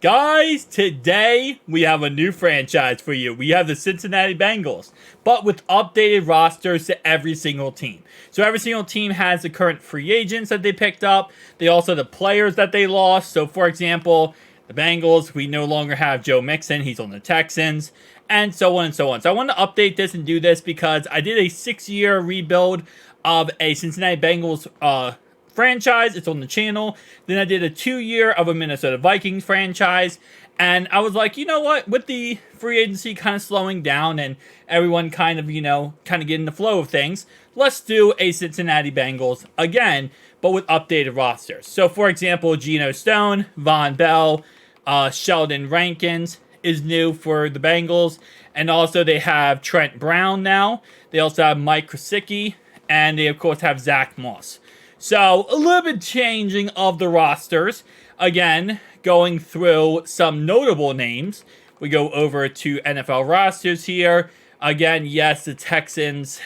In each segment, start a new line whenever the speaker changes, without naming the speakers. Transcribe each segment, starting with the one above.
Guys, today we have a new franchise for you. We have the Cincinnati Bengals, but with updated rosters to every single team. So every single team has the current free agents that they picked up. They also have the players that they lost. So for example, the Bengals, we no longer have Joe Mixon. He's on the Texans, and so on and so on. So I want to update this and do this because I did a 6-year rebuild of a Cincinnati Bengals franchise. It's on the channel. Then I did a 2-year of a Minnesota Vikings franchise. And I was like, you know what? With the free agency kind of slowing down and everyone kind of getting the flow of things, let's do a Cincinnati Bengals again, but with updated rosters. So, for example, Geno Stone, Von Bell, Sheldon Rankins is new for the Bengals. And also they have Trent Brown now. They also have Mike Krasicki. And they, of course, have Zach Moss. So, a little bit changing of the rosters. Again, going through some notable names. We go over to NFL rosters here. Again, yes, the Texans.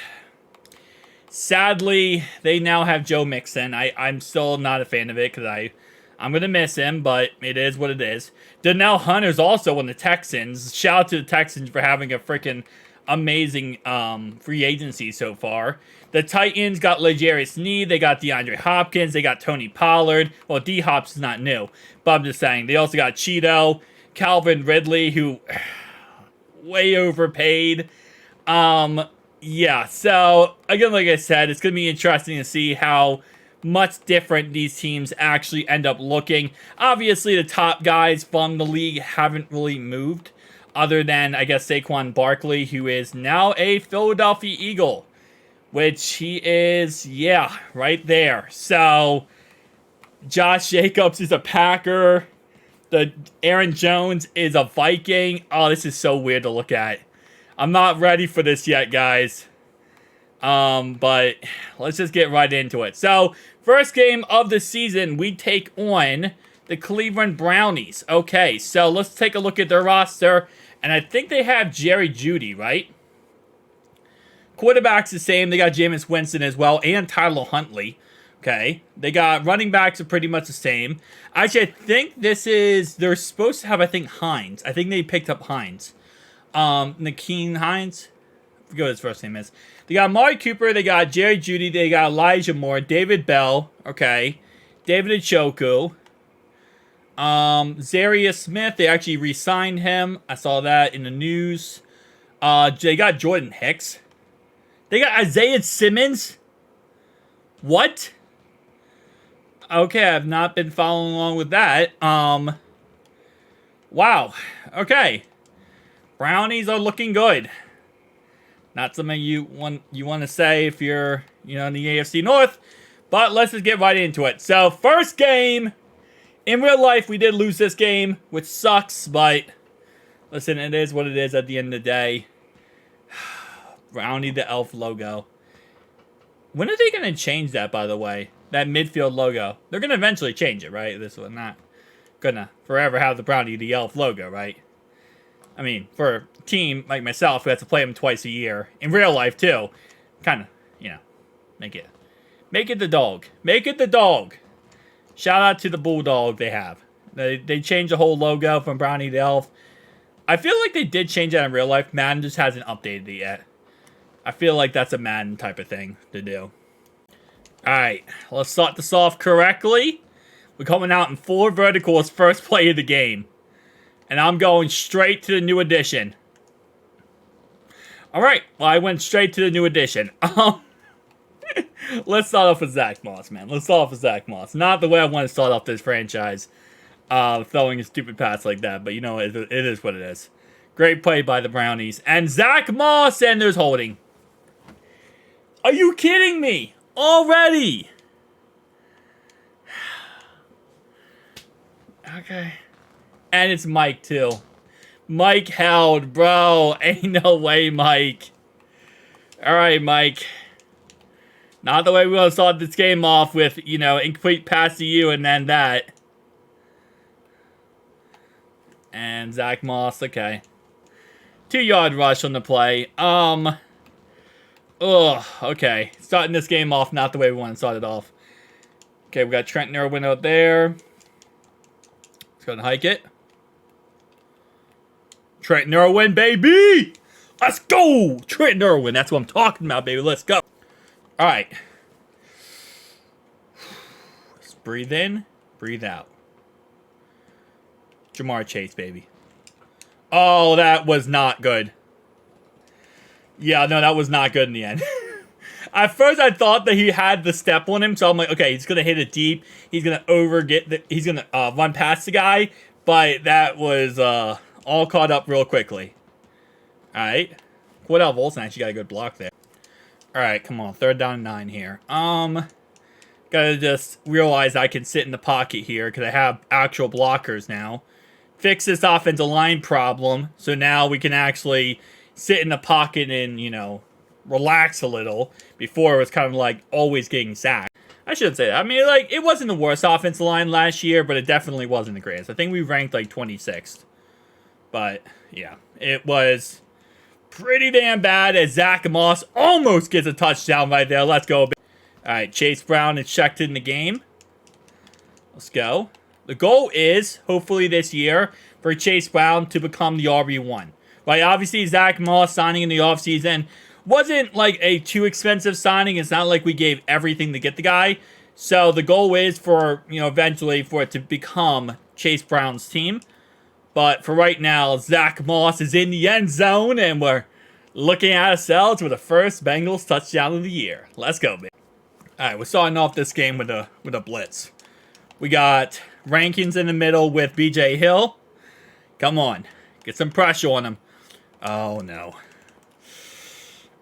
Sadly, they now have Joe Mixon. I'm still not a fan of it because I'm going to miss him, but it is what it is. Donnell Hunter's also on the Texans. Shout out to the Texans for having a freaking amazing free agency so far. The Titans got L'Jarius Sneed. They got DeAndre Hopkins. They got Tony Pollard. Well, D-Hop's is not new, but I'm just saying. They also got Cheeto, Calvin Ridley, who way overpaid. Yeah, so again, like I said, it's going to be interesting to see how much different these teams actually end up looking. Obviously, the top guys from the league haven't really moved, other than, I guess, Saquon Barkley, who is now a Philadelphia Eagle, which he is, yeah, right there. So, Josh Jacobs is a Packer. The Aaron Jones is a Viking. Oh, this is so weird to look at. I'm not ready for this yet, guys. But let's just get right into it. So, first game of the season, we take on the Cleveland Brownies. Okay, so let's take a look at their roster. And I think they have Jerry Jeudy, right? Quarterback's the same. They got Jameis Winston as well, and Tyler Huntley. Okay. They got running backs are pretty much the same. Actually, I think they're supposed to have, I think, Hines. I think they picked up Hines. Nakeem Hines. I forget what his first name is. They got Amari Cooper. They got Jerry Jeudy. They got Elijah Moore. David Bell. Okay. David Njoku. Zarius Smith. They actually re-signed him. I saw that in the news. They got Jordan Hicks. They got Isaiah Simmons. What? Okay, I've not been following along with that. Wow. Okay. Brownies are looking good. Not something you want to say if you're, in the AFC North. But let's just get right into it. So, first game. In real life, we did lose this game, which sucks, but listen, it is what it is at the end of the day. Brownie the Elf logo. When are they going to change that, by the way? That midfield logo. They're going to eventually change it, right? This one not going to forever have the Brownie the Elf logo, right? I mean, for a team like myself who has to play them twice a year, in real life too, kind of, make it the dog. Make it the dog. Shout out to the Bulldog they have. They changed the whole logo from Brownie the Elf. I feel like they did change that in real life. Madden just hasn't updated it yet. I feel like that's a Madden type of thing to do. Alright, let's start this off correctly. We're coming out in 4 verticals, first play of the game. And I'm going straight to the new edition. Alright, well, I went straight to the new edition. Let's start off with Zach Moss, man. Let's start off with Zach Moss. Not the way I want to start off this franchise, throwing a stupid pass like that. But, it is what it is. Great play by the Brownies. And Zach Moss, and there's holding. Are you kidding me? Already? Okay. And it's Mike, too. Mike held, bro. Ain't no way, Mike. Alright, Mike. Not the way we want to start this game off with, incomplete pass to you and then that. And Zach Moss, okay. 2-yard rush on the play. Okay. Starting this game off not the way we want to start it off. Okay, we got Trent Irwin out there. Let's go and hike it. Trent Irwin, baby! Let's go! Trent Irwin, that's what I'm talking about, baby. Let's go. All right. Let's breathe in, breathe out. Jamar Chase, baby. Oh, that was not good. Yeah, no, that was not good in the end. At first, I thought that he had the step on him, so I'm like, okay, he's gonna hit it deep. He's gonna he's gonna run past the guy, but that was all caught up real quickly. All right, Cordell Volson actually got a good block there. All right, come on, 3rd down and 9 here. Gotta just realize I can sit in the pocket here because I have actual blockers now. Fix this offensive line problem, so now we can actually sit in the pocket and, you know, relax a little. Before it was kind of like always getting sacked. I should say that. I mean, like, it wasn't the worst offensive line last year, but it definitely wasn't the greatest. I think we ranked like 26th. But, yeah, it was pretty damn bad as Zach Moss almost gets a touchdown right there. Let's go. All right, Chase Brown is checked in the game. Let's go. The goal is, hopefully this year, for Chase Brown to become the RB1. Right, obviously, Zach Moss signing in the offseason wasn't like a too expensive signing. It's not like we gave everything to get the guy. So the goal is for, you know, eventually for it to become Chase Brown's team. But for right now, Zach Moss is in the end zone, and we're looking at ourselves with the first Bengals touchdown of the year. Let's go, baby. All right, we're starting off this game with a blitz. We got Rankins in the middle with B.J. Hill. Come on, get some pressure on him. Oh, no.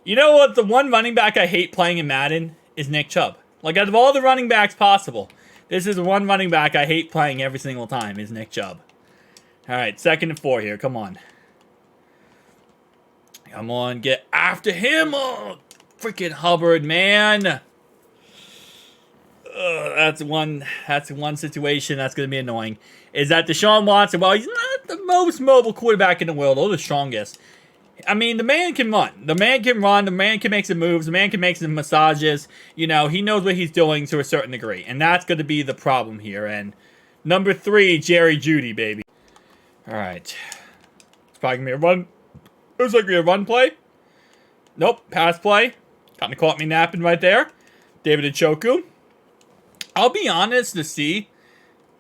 You know what? The one running back I hate playing in Madden is Nick Chubb. Like, out of all the running backs possible, this is the one running back I hate playing every single time is Nick Chubb. All right, 2nd and 4 here. Come on. Come on, get after him. Oh, freaking Hubbard, man. That's one situation that's going to be annoying. Is that Deshaun Watson, well, he's not the most mobile quarterback in the world, or the strongest. I mean, the man can run. The man can run. The man can make some moves. The man can make some massages. You know, he knows what he's doing to a certain degree. And that's going to be the problem here. And number 3, Jerry Jeudy, baby. All right. It's probably going to be a run. It was like a run play. Nope. Pass play. Kind of caught me napping right there. David Njoku. I'll be honest to see.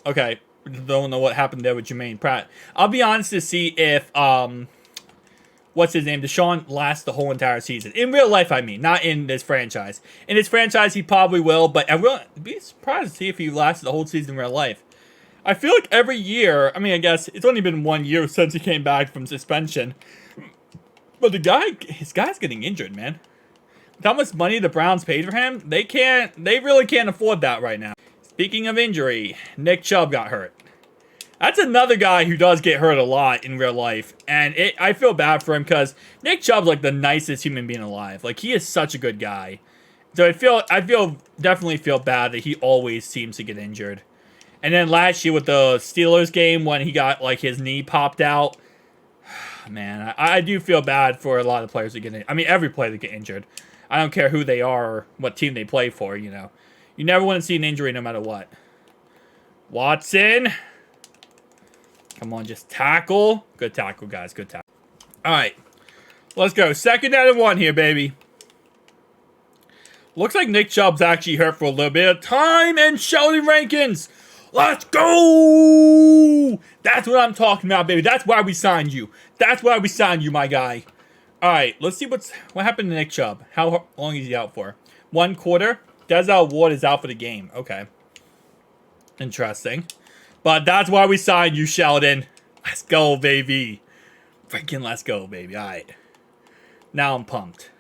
Okay. Don't know what happened there with Jermaine Pratt. I'll be honest to see if, what's his name? Deshaun lasts the whole entire season. In real life, I mean. Not in this franchise. In this franchise, he probably will. But I will be surprised to see if he lasts the whole season in real life. I feel like every year, I mean, I guess it's only been 1 year since he came back from suspension. But his guy's getting injured, man. With how much money the Browns paid for him, they really can't afford that right now. Speaking of injury, Nick Chubb got hurt. That's another guy who does get hurt a lot in real life. And I feel bad for him because Nick Chubb's like the nicest human being alive. Like, he is such a good guy. So I definitely feel bad that he always seems to get injured. And then last year with the Steelers game when he got like his knee popped out. Man, I do feel bad for a lot of players that get injured. I mean, every player that get injured. I don't care who they are or what team they play for, you know. You never want to see an injury no matter what. Watson. Come on, just tackle. Good tackle, guys. Good tackle. All right. Let's go. 2nd down and 1 here, baby. Looks like Nick Chubb's actually hurt for a little bit of time. And Sheldon Rankins. Let's go! That's what I'm talking about, baby. That's why we signed you. That's why we signed you, my guy. All right. Let's see what happened to Nick Chubb. How long is he out for? 1 quarter? Denzel Ward is out for the game. Okay. Interesting. But that's why we signed you, Sheldon. Let's go, baby. Freaking let's go, baby. All right. Now I'm pumped.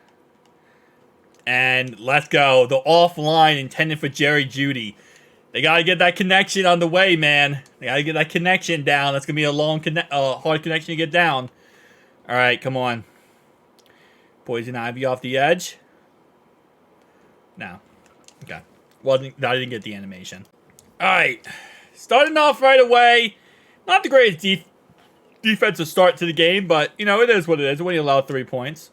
And let's go. The offline intended for Jerry Jeudy. They got to get that connection on the way, man. They got to get that connection down. That's going to be a hard connection to get down. All right, come on. Poison Ivy off the edge. No. Okay. Well, I didn't get the animation. All right. Starting off right away. Not the greatest defensive start to the game, but, you know, it is what it is when you allow 3 points.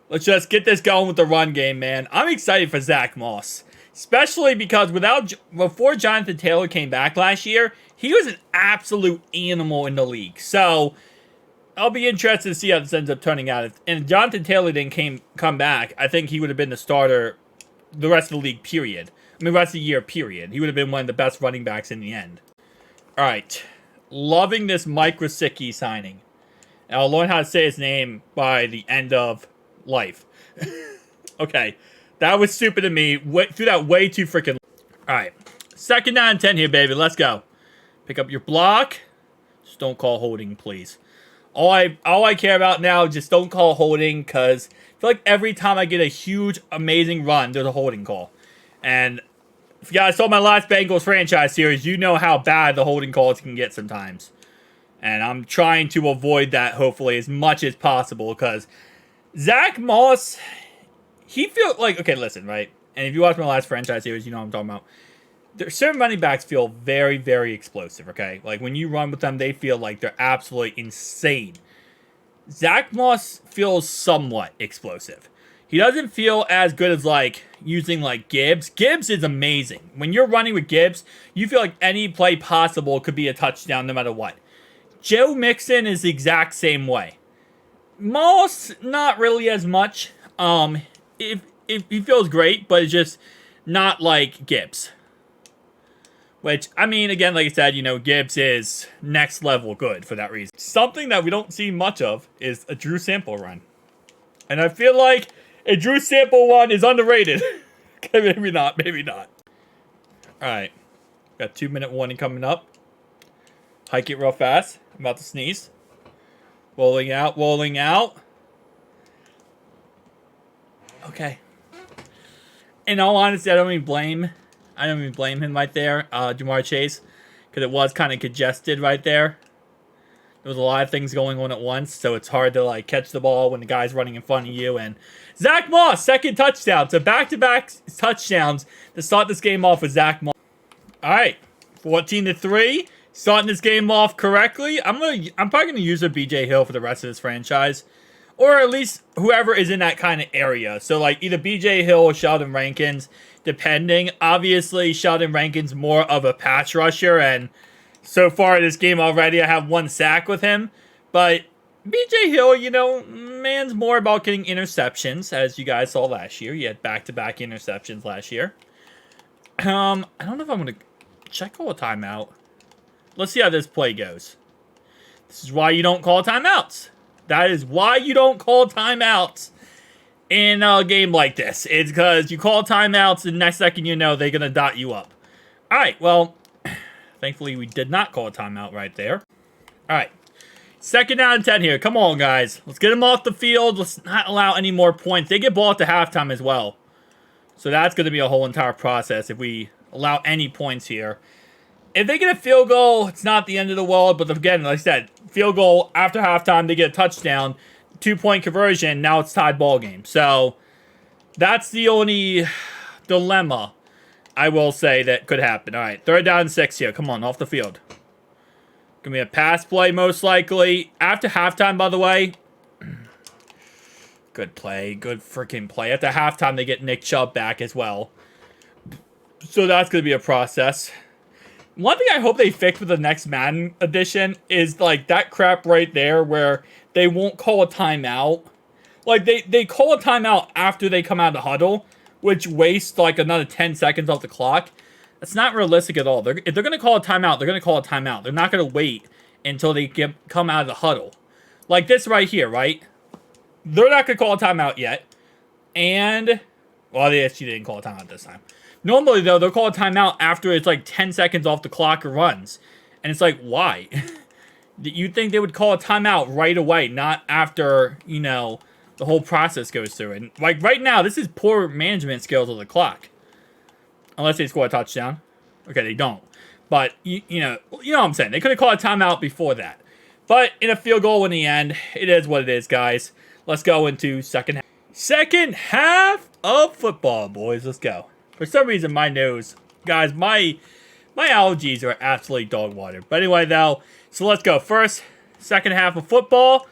Let's just get this going with the run game, man. I'm excited for Zach Moss. Especially because before Jonathan Taylor came back last year, he was an absolute animal in the league. So, I'll be interested to see how this ends up turning out. And Jonathan Taylor didn't come back, I think he would have been the starter the rest of the league, period. I mean, rest of the year, period. He would have been one of the best running backs in the end. All right. Loving this Mike Gesicki signing. And I'll learn how to say his name by the end of life. Okay. That was stupid of me. Threw that way too freaking. All right. 2nd down and 10 here, baby. Let's go. Pick up your block. Just don't call holding, please. All I care about now, just don't call holding, because I feel like every time I get a huge, amazing run, there's a holding call. And if you guys saw my last Bengals franchise series, you know how bad the holding calls can get sometimes. And I'm trying to avoid that, hopefully, as much as possible, because Zach Moss, he feels like, okay, listen, right? And if you watch my last franchise series, you know what I'm talking about. Certain running backs feel very, very explosive, okay? Like, when you run with them, they feel like they're absolutely insane. Zach Moss feels somewhat explosive. He doesn't feel as good as, like, using, like, Gibbs. Gibbs is amazing. When you're running with Gibbs, you feel like any play possible could be a touchdown no matter what. Joe Mixon is the exact same way. Moss, not really as much. If he feels great, but it's just not like Gibbs. Which, I mean, again, like I said, you know, Gibbs is next level good for that reason. Something that we don't see much of is a Drew Sample run. And I feel like a Drew Sample run is underrated. Okay, maybe not, maybe not. Alright. Got 2-minute warning coming up. Hike it real fast. I'm about to sneeze. Rolling out, rolling out. Okay. In all honesty, I don't even blame him right there, Jamar Chase, because it was kind of congested right there. There was a lot of things going on at once, so it's hard to like catch the ball when the guy's running in front of you. And Zach Moss, 2nd touchdown. So back-to-back touchdowns to start this game off with Zach Moss. All right, 14-3. Starting this game off correctly. I'm probably gonna use a BJ Hill for the rest of this franchise, or at least whoever is in that kind of area. So like either BJ Hill or Sheldon Rankins, depending. Obviously, Sheldon Rankins more of a pass rusher, and so far in this game already, I have 1 sack with him. But BJ Hill, you know, man's more about getting interceptions, as you guys saw last year. He had back-to-back interceptions last year. I don't know if I'm gonna check all the timeout. Let's see how this play goes. This is why you don't call timeouts. That is why you don't call timeouts in a game like this. It's because you call timeouts, and the next second you know, they're going to dot you up. All right, well, thankfully we did not call a timeout right there. All right, 2nd down and 10 here. Come on, guys. Let's get them off the field. Let's not allow any more points. They get ball at the halftime as well. So that's going to be a whole entire process if we allow any points here. If they get a field goal, it's not the end of the world. But again, like I said, field goal after halftime, they get a touchdown, 2-point conversion. Now it's tied ball game. So that's the only dilemma I will say that could happen. All right, 3rd down and 6 here. Come on, off the field. Gonna be a pass play most likely after halftime. By the way, good play, good freaking play. After halftime, they get Nick Chubb back as well. So that's gonna be a process. One thing I hope they fix with the next Madden edition is like that crap right there where they won't call a timeout. Like they call a timeout after they come out of the huddle, which wastes like another 10 seconds off the clock. That's not realistic at all. If they're going to call a timeout, they're going to call a timeout. They're not going to wait until they come out of the huddle. Like this right here, right? They're not going to call a timeout yet. And, well, they actually didn't call a timeout this time. Normally, though, they'll call a timeout after it's like 10 seconds off the clock or runs. And it's like, why? You'd think they would call a timeout right away, not after, you know, the whole process goes through. And like right now, this is poor management skills of the clock. Unless they score a touchdown. Okay, they don't. But, you know what I'm saying. They could have called a timeout before that. But in a field goal in the end, it is what it is, guys. Let's go into second half. Second half of football, boys. Let's go. For some reason, my nose, guys, my allergies are absolutely dog water. But anyway, though, so let's go. First, second half of football.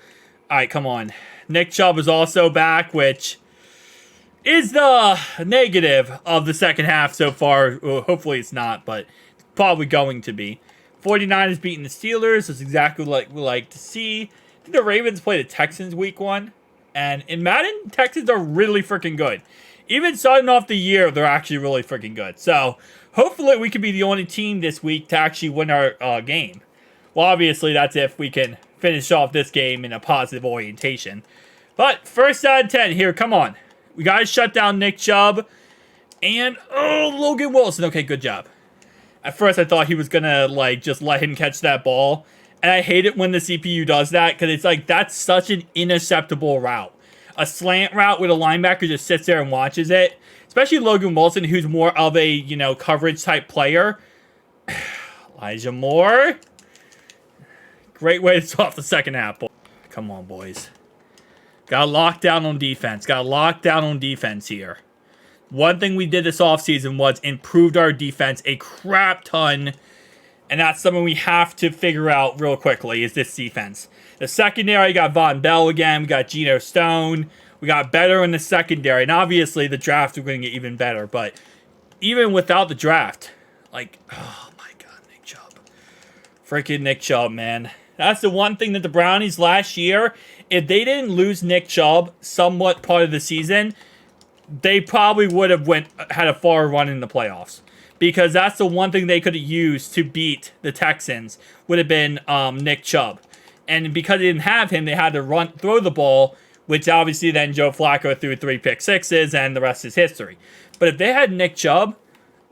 All right, come on. Nick Chubb is also back, which is the negative of the second half so far. Well, hopefully it's not, but it's probably going to be. 49ers beating the Steelers. That's exactly what we like to see. The Ravens play the Texans week 1. And in Madden, Texans are really freaking good. Even starting off the year, they're actually really freaking good. So, hopefully we can be the only team this week to actually win our game. Well, obviously, that's if we can finish off this game in a positive orientation. But, first out of 10 here, come on. We got to shut down Nick Chubb. And, oh, Logan Wilson. Okay, good job. At first, I thought he was going to, like, just let him catch that ball. And I hate it when the CPU does that, because it's like, that's such an interceptable route. A slant route with a linebacker just sits there and watches it. Especially Logan Wilson, who's more of a, you know, coverage type player. Elijah Moore. Great way to start off the second half. Come on, boys. Got to lock down on defense. Got to lock down on defense here. One thing we did this offseason was improved our defense a crap ton. And that's something we have to figure out real quickly, is this defense. The secondary, got Von Bell again. We got Geno Stone. We got better in the secondary. And obviously, the draft, we're going to get even better. But even without the draft, like, oh my God, Nick Chubb. Freaking Nick Chubb, man. That's the one thing that the Brownies last year, if they didn't lose Nick Chubb somewhat part of the season, they probably would have had a far run in the playoffs. Because that's the one thing they could have used to beat the Texans, would have been Nick Chubb. And because they didn't have him, they had to throw the ball, which obviously then Joe Flacco threw 3 pick sixes, and the rest is history. But if they had Nick Chubb,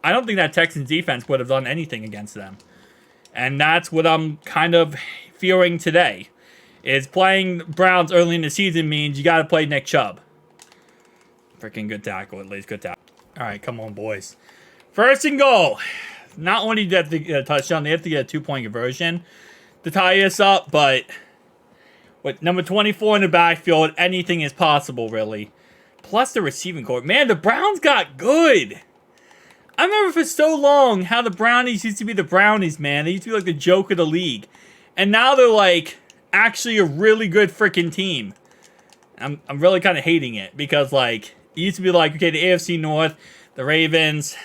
I don't think that Texans defense would have done anything against them. And that's what I'm kind of fearing today. Is playing Browns early in the season means you got to play Nick Chubb. Freaking good tackle, at least. Good tackle. All right, come on, boys. First and goal. Not only do they have to get a touchdown, they have to get a 2-point conversion to tie us up, but with number 24 in the backfield, anything is possible, really. Plus the receiving corps. Man, the Browns got good. I remember for so long how the Brownies used to be the Brownies, man. They used to be like the joke of the league. And now they're like actually a really good freaking team. I'm really kind of hating it because like it used to be like, okay, the AFC North, the Ravens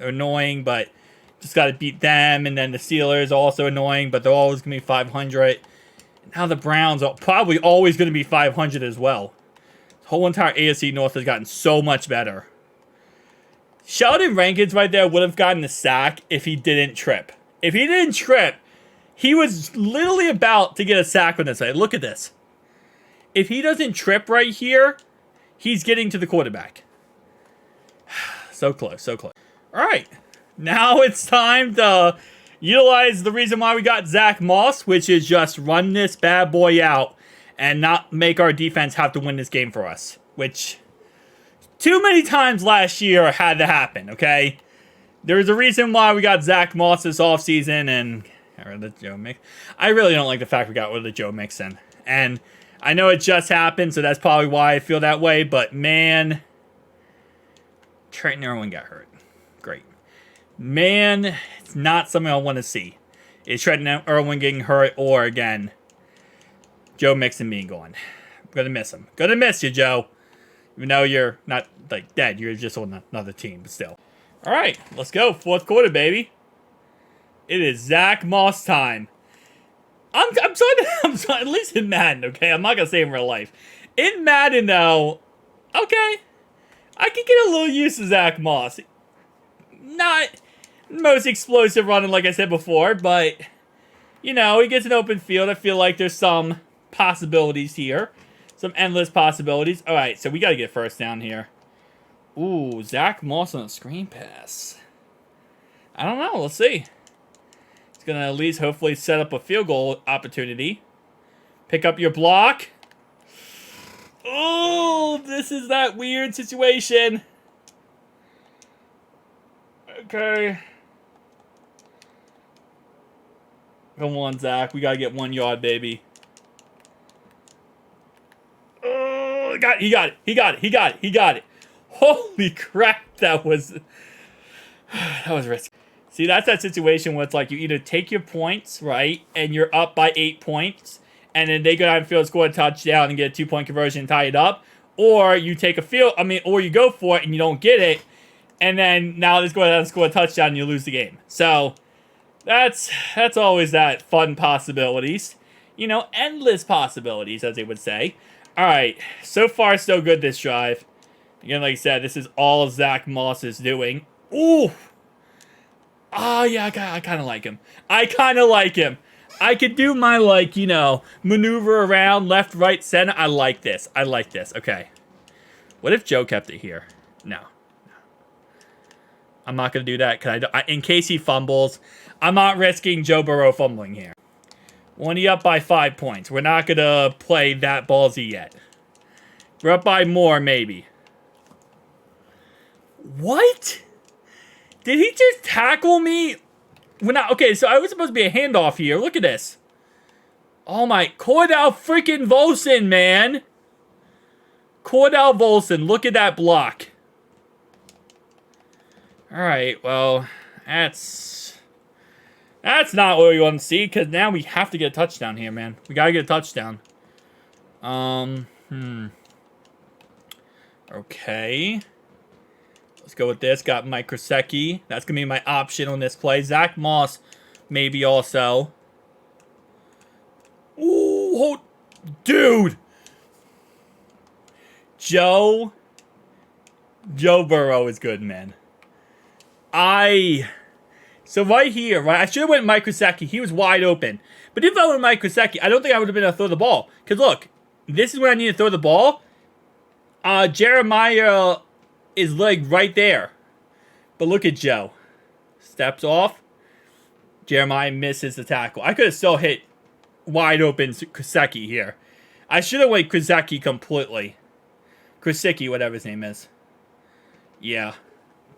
are annoying, but just got to beat them. And then the Steelers are also annoying, but they're always going to be 500. Now the Browns are probably always going to be 500 as well. The whole entire AFC North has gotten so much better. Sheldon Rankins right there would have gotten the sack if he didn't trip. If he didn't trip, he was literally about to get a sack on this side. Look at this. If he doesn't trip right here, he's getting to the quarterback. So close, so close. All right, now it's time to utilize the reason why we got Zach Moss, which is just run this bad boy out and not make our defense have to win this game for us, which too many times last year had to happen, okay? There's a reason why we got Zach Moss this offseason and got rid of Joe Mixon. I really don't like the fact we got rid of Joe Mixon. And I know it just happened, so that's probably why I feel that way, but man, Trenton Irwin got hurt. Great. Man, it's not something I want to see. Is Trenton Irwin getting hurt or, again, Joe Mixon being gone. I'm going to miss him. Going to miss you, Joe. Even though you're not, like, dead. You're just on another team, but still. All right, let's go. Fourth quarter, baby. It is Zach Moss time. I'm sorry, at least in Madden, okay? I'm not going to say in real life. In Madden, though, okay, I can get a little used to Zach Moss. Not most explosive running, like I said before, but, you know, he gets an open field. I feel like there's some possibilities here. Some endless possibilities. All right, so we got to get first down here. Ooh, Zach Moss on a screen pass. I don't know. Let's see. It's going to at least hopefully set up a field goal opportunity. Pick up your block. Oh, this is that weird situation. Okay. Come on, Zach. We got to get 1 yard, baby. Oh, he got it. Holy crap, that was risky. See, that's that situation where it's like you either take your points, right, and you're up by 8 points, and then they go down the field, score a touchdown, and get a 2-point conversion and tie it up, or you take or you go for it and you don't get it, and then now let's go down and score a touchdown and you lose the game. So that's always that fun possibilities. you know, endless possibilities, as they would say. All right, so far so good this drive. Again, like I said, this is all Zach Moss is doing. Ooh. Oh, yeah, I kind of like him. I kind of like him. I could do my, like, you know, maneuver around left, right, center. I like this. I like this. Okay. What if Joe kept it here? No. I'm not going to do that because in case he fumbles, I'm not risking Joe Burrow fumbling here. When he up by 5 points. We're not going to play that ballsy yet. We're up by more, maybe. What? Did he just tackle me? Okay, so I was supposed to be a handoff here. Look at this. Oh my, Cordell freaking Volson, man. Cordell Volson, look at that block. Alright, well, that's not what we want to see, because now we have to get a touchdown here, man. We gotta get a touchdown. Okay. Let's go with this. Got Mike Krasicki. That's going to be my option on this play. Zach Moss, maybe also. Ooh, dude. Joe Burrow is good, man. So right here, right, I should have went Mike Krasicki. He was wide open. But if I went Mike Krasicki, I don't think I would have been able to throw the ball. Because look, this is where I need to throw the ball. Jeremiah is like right there. But look at Joe. Steps off. Jeremiah misses the tackle. I could have still hit wide open Krasicki here. I should have went Krasicki completely. Krasicki, whatever his name is. Yeah.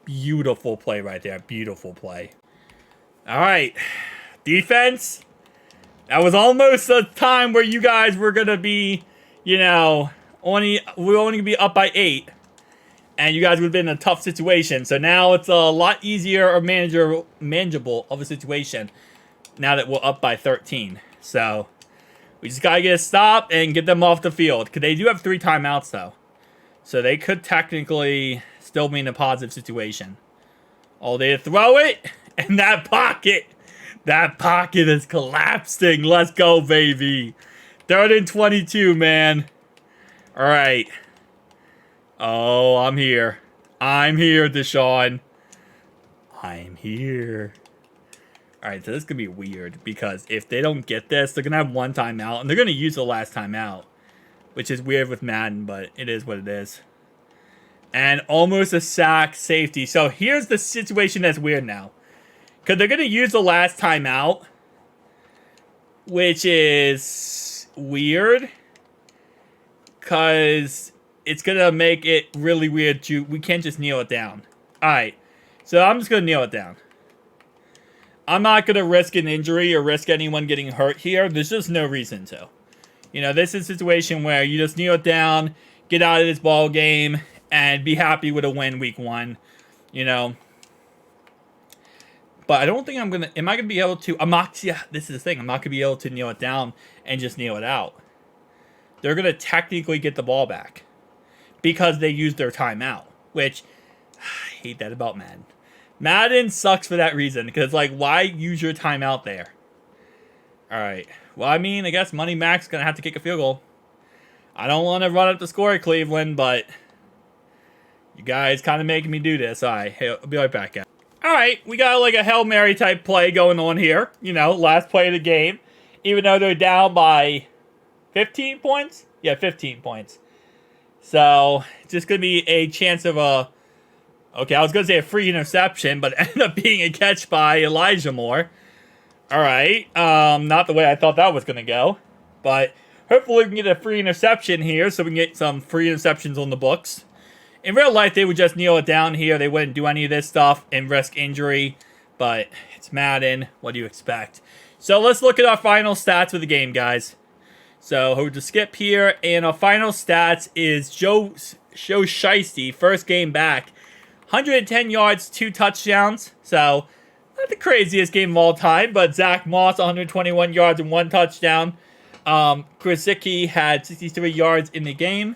Beautiful play right there. Beautiful play. All right. Defense. That was almost a time where you guys were going to be, you know, we're only going to be up by 8. And you guys would have been in a tough situation. So now it's a lot easier or manageable of a situation now that we're up by 13. So we just got to get a stop and get them off the field. Because they do have 3 timeouts, though. So they could technically still be in a positive situation. Oh, they throw it. And that pocket is collapsing. Let's go, baby. 3rd and 22, man. All right. Oh, I'm here. I'm here, Deshaun. I'm here. All right, so this is going to be weird because if they don't get this, they're going to have 1 timeout, and they're going to use the last timeout, which is weird with Madden, but it is what it is. And almost a sack safety. So here's the situation that's weird now. Because they're going to use the last timeout, which is weird because it's going to make it really weird. We can't just kneel it down. All right. So I'm just going to kneel it down. I'm not going to risk an injury or risk anyone getting hurt here. There's just no reason to. You know, this is a situation where you just kneel it down, get out of this ball game, and be happy with a win week 1. You know. But I don't think I'm going to... Am I going to be able to... Yeah, this is the thing. I'm not going to be able to kneel it down and just kneel it out. They're going to technically get the ball back. Because they used their timeout. Which, I hate that about Madden. Madden sucks for that reason. Because, like, why use your timeout there? Alright. Well, I mean, I guess Money Mac's going to have to kick a field goal. I don't want to run up the score at Cleveland, but... You guys kind of making me do this. Alright, hey, I'll be right back, guys. Alright, we got like a Hail Mary type play going on here. You know, last play of the game. Even though they're down by 15 points? Yeah, 15 points. So, it's just going to be a chance of a... Okay, I was going to say a free interception, but it ended up being a catch by Elijah Moore. Alright, not the way I thought that was going to go. But hopefully we can get a free interception here so we can get some free interceptions on the books. In real life, they would just kneel it down here. They wouldn't do any of this stuff and risk injury. But it's Madden. What do you expect? So let's look at our final stats of the game, guys. So we'll just skip here. And our final stats is Joe Shiesty, first game back. 110 yards, 2 touchdowns. So not the craziest game of all time. But Zach Moss, 121 yards and 1 touchdown. Krasicki had 63 yards in the game.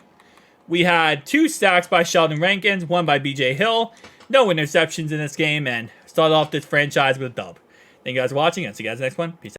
We had 2 sacks by Sheldon Rankins, 1 by BJ Hill. No interceptions in this game, and start off this franchise with a dub. Thank you guys for watching, and see you guys next one. Peace out.